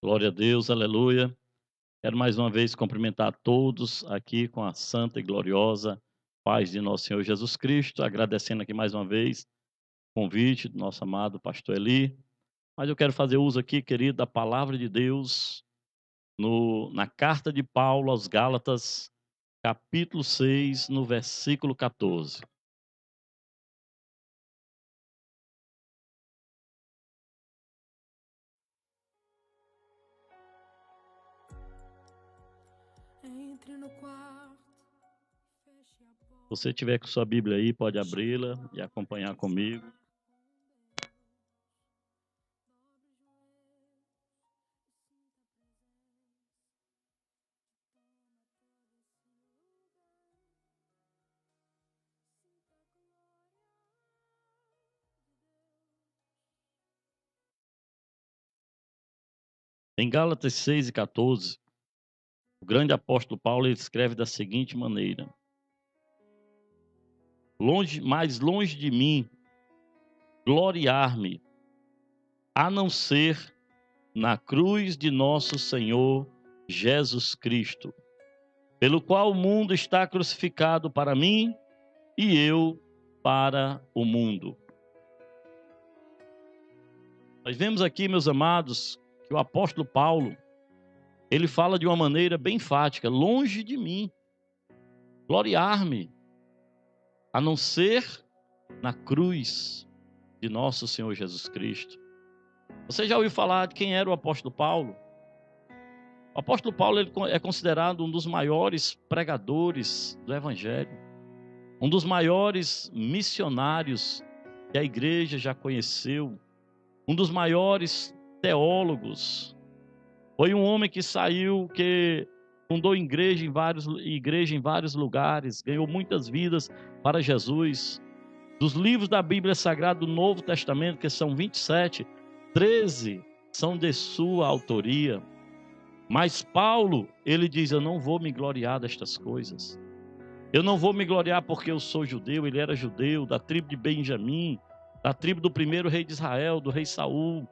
Glória a Deus, aleluia. Quero mais uma vez cumprimentar a todos aqui com a santa e gloriosa paz de nosso Senhor Jesus Cristo, agradecendo aqui mais uma vez o convite do nosso amado pastor Eli. Mas eu quero fazer uso aqui, querido, da palavra de Deus na carta de Paulo aos Gálatas, capítulo 6, no versículo 14. Entre no quarto, feche a porta. Se você tiver com sua Bíblia aí, pode abri-la e acompanhar comigo. Em Gálatas 6 e 14, o grande apóstolo Paulo ele escreve da seguinte maneira: mais longe de mim gloriar-me, a não ser na cruz de nosso Senhor Jesus Cristo, pelo qual o mundo está crucificado para mim e eu para o mundo. Nós vemos aqui, meus amados, que o apóstolo Paulo, ele fala de uma maneira bem enfática: longe de mim gloriar-me, a não ser na cruz de nosso Senhor Jesus Cristo. Você já ouviu falar de quem era o apóstolo Paulo? O apóstolo Paulo ele é considerado um dos maiores pregadores do Evangelho, um dos maiores missionários que a igreja já conheceu, um dos maiores teólogos. Foi um homem que fundou igreja em vários lugares, ganhou muitas vidas para Jesus. Dos livros da Bíblia Sagrada do Novo Testamento, que são 27, 13 são de sua autoria. Mas Paulo, ele diz: eu não vou me gloriar destas coisas. Eu não vou me gloriar porque eu sou judeu. Ele era judeu, da tribo de Benjamim, da tribo do primeiro rei de Israel, do rei Saul.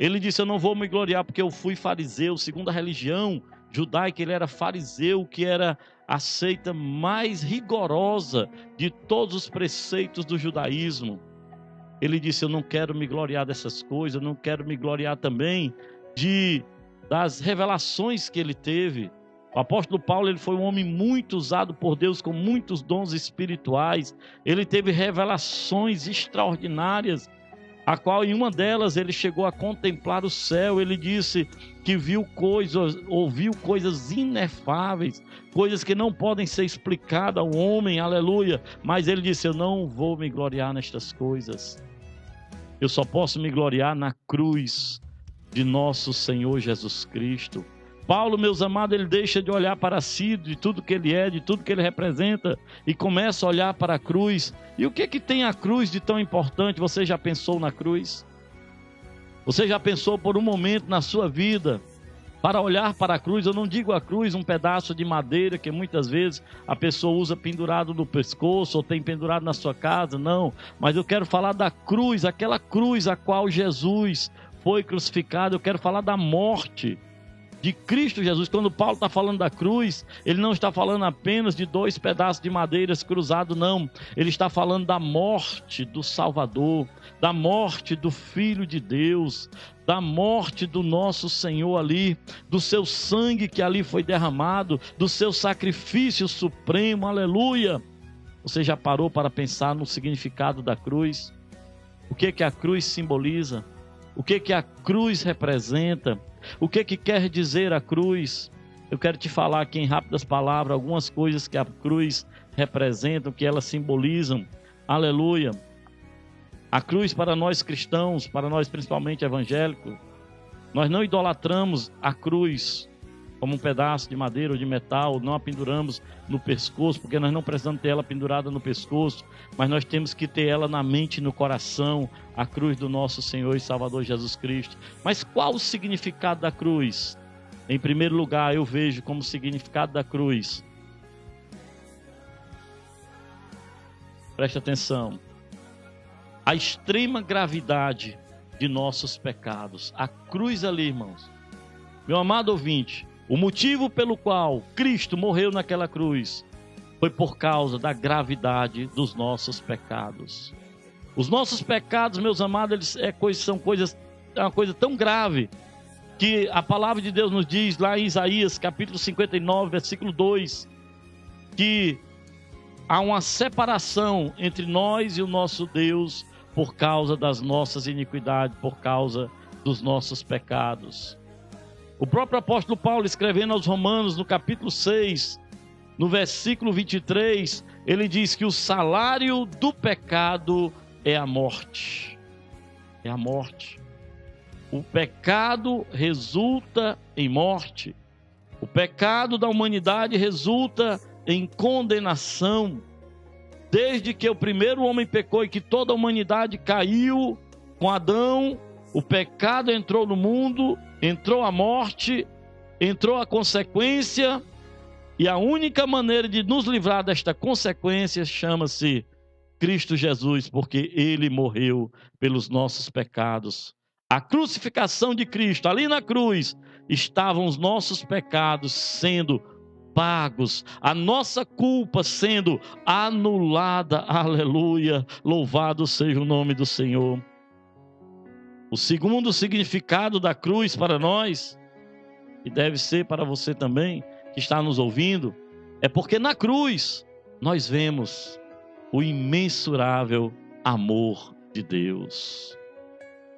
Ele disse: eu não vou me gloriar porque eu fui fariseu. Segundo a religião judaica, ele era fariseu, que era a seita mais rigorosa de todos os preceitos do judaísmo. Ele disse: eu não quero me gloriar dessas coisas, eu não quero me gloriar também das revelações que ele teve. O apóstolo Paulo ele foi um homem muito usado por Deus, com muitos dons espirituais. Ele teve revelações extraordinárias, a qual em uma delas ele chegou a contemplar o céu. Ele disse que ouviu coisas inefáveis, coisas que não podem ser explicadas ao homem, aleluia. Mas ele disse: eu não vou me gloriar nestas coisas. Eu só posso me gloriar na cruz de nosso Senhor Jesus Cristo. Paulo, meus amados, ele deixa de olhar para si, de tudo que ele é, de tudo que ele representa, e começa a olhar para a cruz. E o que tem a cruz de tão importante? Você já pensou na cruz? Você já pensou por um momento na sua vida para olhar para a cruz? Eu não digo a cruz, um pedaço de madeira que muitas vezes a pessoa usa pendurado no pescoço ou tem pendurado na sua casa, não. Mas eu quero falar da cruz, aquela cruz a qual Jesus foi crucificado. Eu quero falar da morte de Cristo Jesus. Quando Paulo está falando da cruz, ele não está falando apenas de dois pedaços de madeiras cruzados, não. Ele está falando da morte do Salvador, da morte do Filho de Deus, da morte do nosso Senhor ali, do seu sangue que ali foi derramado, do seu sacrifício supremo, aleluia. Você já parou para pensar no significado da cruz? O que a cruz simboliza? O que a cruz representa? O que quer dizer a cruz? Eu quero te falar aqui em rápidas palavras algumas coisas que a cruz representa, que elas simbolizam. Aleluia. A cruz, para nós cristãos, para nós principalmente evangélicos, nós não idolatramos a cruz como um pedaço de madeira ou de metal, não a penduramos no pescoço, porque nós não precisamos ter ela pendurada no pescoço, mas nós temos que ter ela na mente e no coração, a cruz do nosso Senhor e Salvador Jesus Cristo. Mas qual o significado da cruz? Em primeiro lugar, eu vejo como significado da cruz, preste atenção, a extrema gravidade de nossos pecados. A cruz ali, irmãos, Meu amado ouvinte, o motivo pelo qual Cristo morreu naquela cruz foi por causa da gravidade dos nossos pecados. Os nossos pecados, meus amados, é uma coisa tão grave que a palavra de Deus nos diz lá em Isaías, capítulo 59, versículo 2, que há uma separação entre nós e o nosso Deus por causa das nossas iniquidades, por causa dos nossos pecados. O próprio apóstolo Paulo, escrevendo aos Romanos, no capítulo 6, no versículo 23, ele diz que o salário do pecado é a morte. É a morte. O pecado resulta em morte. O pecado da humanidade resulta em condenação. Desde que o primeiro homem pecou e que toda a humanidade caiu com Adão, o pecado entrou no mundo, entrou a morte, entrou a consequência, e a única maneira de nos livrar desta consequência chama-se Cristo Jesus, porque Ele morreu pelos nossos pecados. A crucificação de Cristo, ali na cruz, estavam os nossos pecados sendo pagos, a nossa culpa sendo anulada, aleluia, louvado seja o nome do Senhor. O segundo significado da cruz para nós, e deve ser para você também, que está nos ouvindo, é porque na cruz nós vemos o imensurável amor de Deus.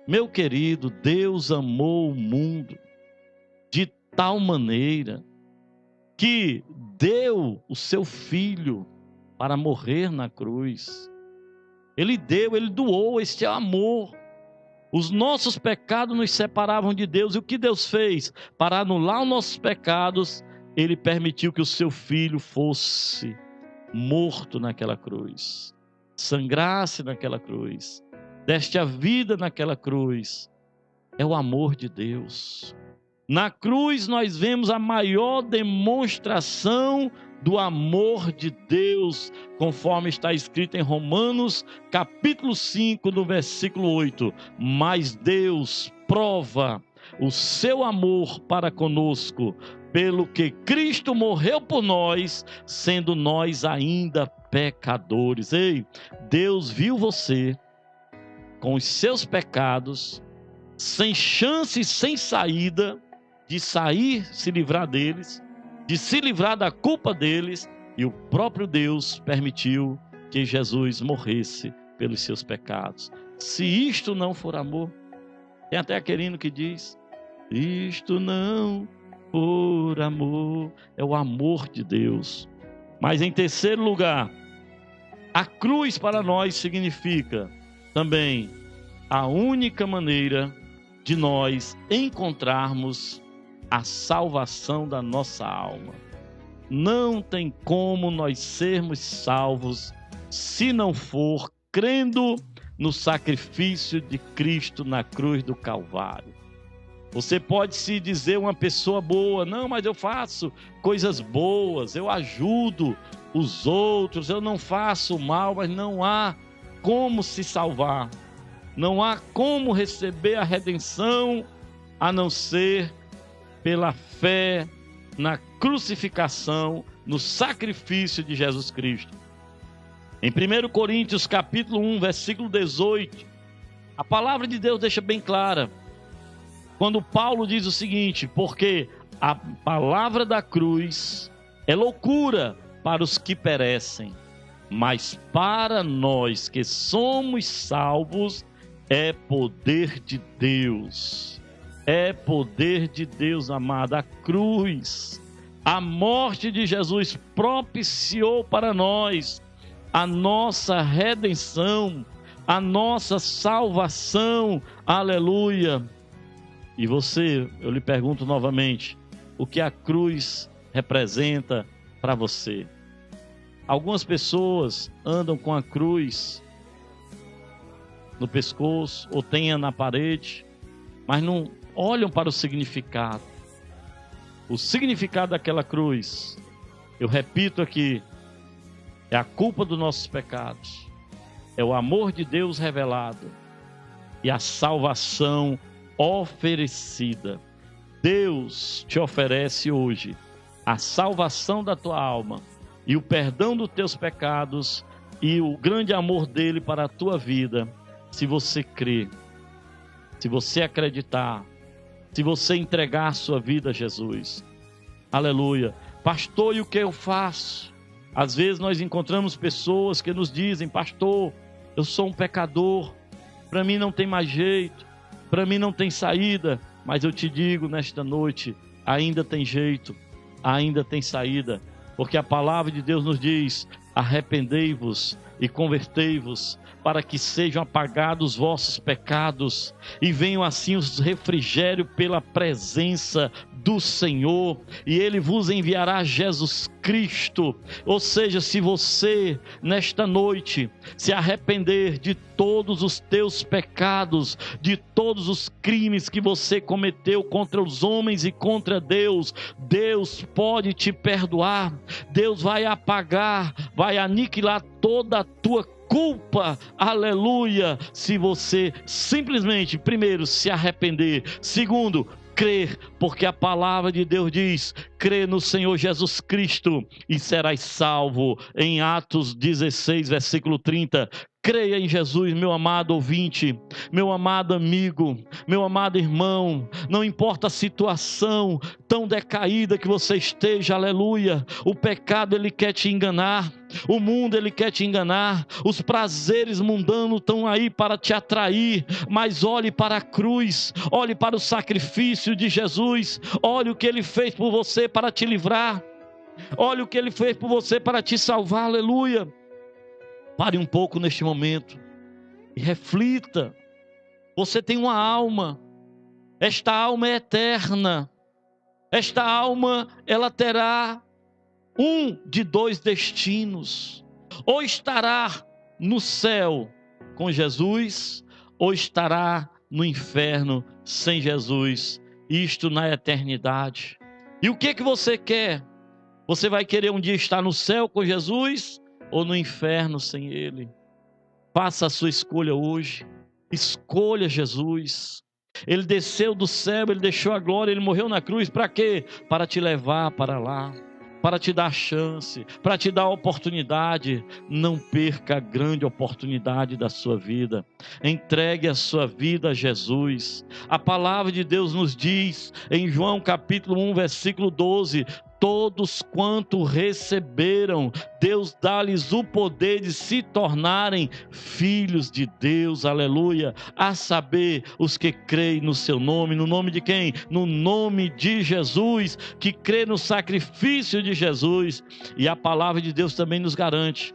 Meu querido, Deus amou o mundo de tal maneira que deu o seu Filho para morrer na cruz. Ele doou este amor. Os nossos pecados nos separavam de Deus. E o que Deus fez? Para anular os nossos pecados, Ele permitiu que o seu Filho fosse morto naquela cruz, sangrasse naquela cruz, deste a vida naquela cruz. É o amor de Deus. Na cruz nós vemos a maior demonstração do amor de Deus, conforme está escrito em Romanos, capítulo 5, no versículo 8. Mas Deus prova o seu amor para conosco, pelo que Cristo morreu por nós, sendo nós ainda pecadores. Ei, Deus viu você com os seus pecados, sem chance, sem saída, de sair, se livrar deles, de se livrar da culpa deles, e o próprio Deus permitiu que Jesus morresse pelos seus pecados. Se isto não for amor, tem até aquele hino que diz: isto não for amor, é o amor de Deus. Mas em terceiro lugar, a cruz para nós significa também a única maneira de nós encontrarmos a salvação da nossa alma. Não tem como nós sermos salvos se não for crendo no sacrifício de Cristo na cruz do Calvário. Você pode se dizer uma pessoa boa, não, mas eu faço coisas boas, eu ajudo os outros, eu não faço mal, mas não há como se salvar, não há como receber a redenção a não ser pela fé na crucificação, no sacrifício de Jesus Cristo. Em 1 Coríntios capítulo 1, versículo 18, a palavra de Deus deixa bem clara, quando Paulo diz o seguinte: porque a palavra da cruz é loucura para os que perecem, mas para nós que somos salvos é poder de Deus. É poder de Deus, amado. A cruz, a morte de Jesus propiciou para nós a nossa redenção, a nossa salvação. Aleluia! E você, eu lhe pergunto novamente, o que a cruz representa para você? Algumas pessoas andam com a cruz no pescoço ou tenha na parede, mas não olham para o significado. O significado daquela cruz, eu repito aqui, é a culpa dos nossos pecados, é o amor de Deus revelado e a salvação oferecida. Deus te oferece hoje a salvação da tua alma e o perdão dos teus pecados e o grande amor dele para a tua vida, se você crer, se você acreditar, se você entregar a sua vida a Jesus. Aleluia. Pastor, e o que eu faço? Às vezes nós encontramos pessoas que nos dizem: pastor, eu sou um pecador, para mim não tem mais jeito, para mim não tem saída. Mas eu te digo nesta noite, ainda tem jeito, ainda tem saída, porque a palavra de Deus nos diz: arrependei-vos e convertei-vos, para que sejam apagados os vossos pecados e venham assim os refrigério pela presença do Senhor, e Ele vos enviará Jesus Cristo. Ou seja, se você nesta noite se arrepender de todos os teus pecados, de todos os crimes que você cometeu contra os homens e contra Deus, Deus pode te perdoar. Deus vai apagar, vai aniquilar toda a tua culpa, aleluia, se você simplesmente, primeiro, se arrepender, segundo, crer, porque a palavra de Deus diz: crê no Senhor Jesus Cristo e serás salvo. Em Atos 16, versículo 30, creia em Jesus, meu amado ouvinte, meu amado amigo, meu amado irmão. Não importa a situação tão decaída que você esteja, aleluia. O pecado, ele quer te enganar. O mundo, ele quer te enganar. Os prazeres mundanos estão aí para te atrair. Mas olhe para a cruz, olhe para o sacrifício de Jesus. Olhe o que ele fez por você para te livrar. Olhe o que ele fez por você para te salvar, aleluia. Pare um pouco neste momento e reflita. Você tem uma alma. Esta alma é eterna. Esta alma, ela terá um de dois destinos: ou estará no céu com Jesus, ou estará no inferno sem Jesus, isto na eternidade. E o que você quer? Você vai querer um dia estar no céu com Jesus ou no inferno sem Ele? Faça a sua escolha hoje. Escolha Jesus. Ele desceu do céu, Ele deixou a glória, Ele morreu na cruz, para quê? Para te levar para lá, para te dar chance, para te dar oportunidade. Não perca a grande oportunidade da sua vida. Entregue a sua vida a Jesus. A palavra de Deus nos diz em João capítulo 1, versículo 12: todos quanto receberam, Deus dá-lhes o poder de se tornarem filhos de Deus, aleluia. A saber, os que creem no seu nome. No nome de quem? No nome de Jesus, que crê no sacrifício de Jesus. E a palavra de Deus também nos garante,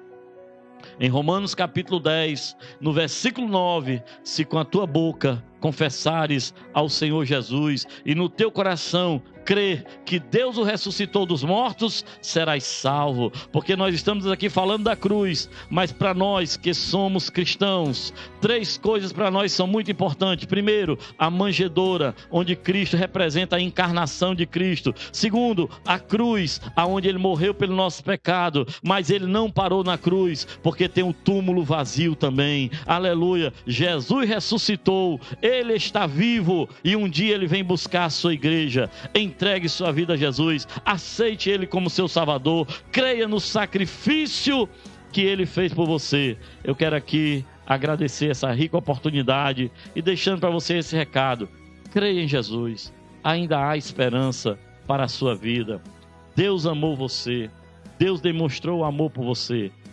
em Romanos capítulo 10, no versículo 9, se com a tua boca confessares ao Senhor Jesus e no teu coração crer que Deus o ressuscitou dos mortos, serás salvo. Porque nós estamos aqui falando da cruz, mas para nós que somos cristãos, três coisas para nós são muito importantes. Primeiro, a manjedoura, onde Cristo representa a encarnação de Cristo. Segundo, a cruz, aonde Ele morreu pelo nosso pecado, mas Ele não parou na cruz, porque tem um túmulo vazio também, aleluia. Jesus ressuscitou, Ele está vivo e um dia Ele vem buscar a sua igreja. Entregue sua vida a Jesus, aceite Ele como seu Salvador, creia no sacrifício que Ele fez por você. Eu quero aqui agradecer essa rica oportunidade e deixando para você esse recado: creia em Jesus, ainda há esperança para a sua vida. Deus amou você, Deus demonstrou o amor por você,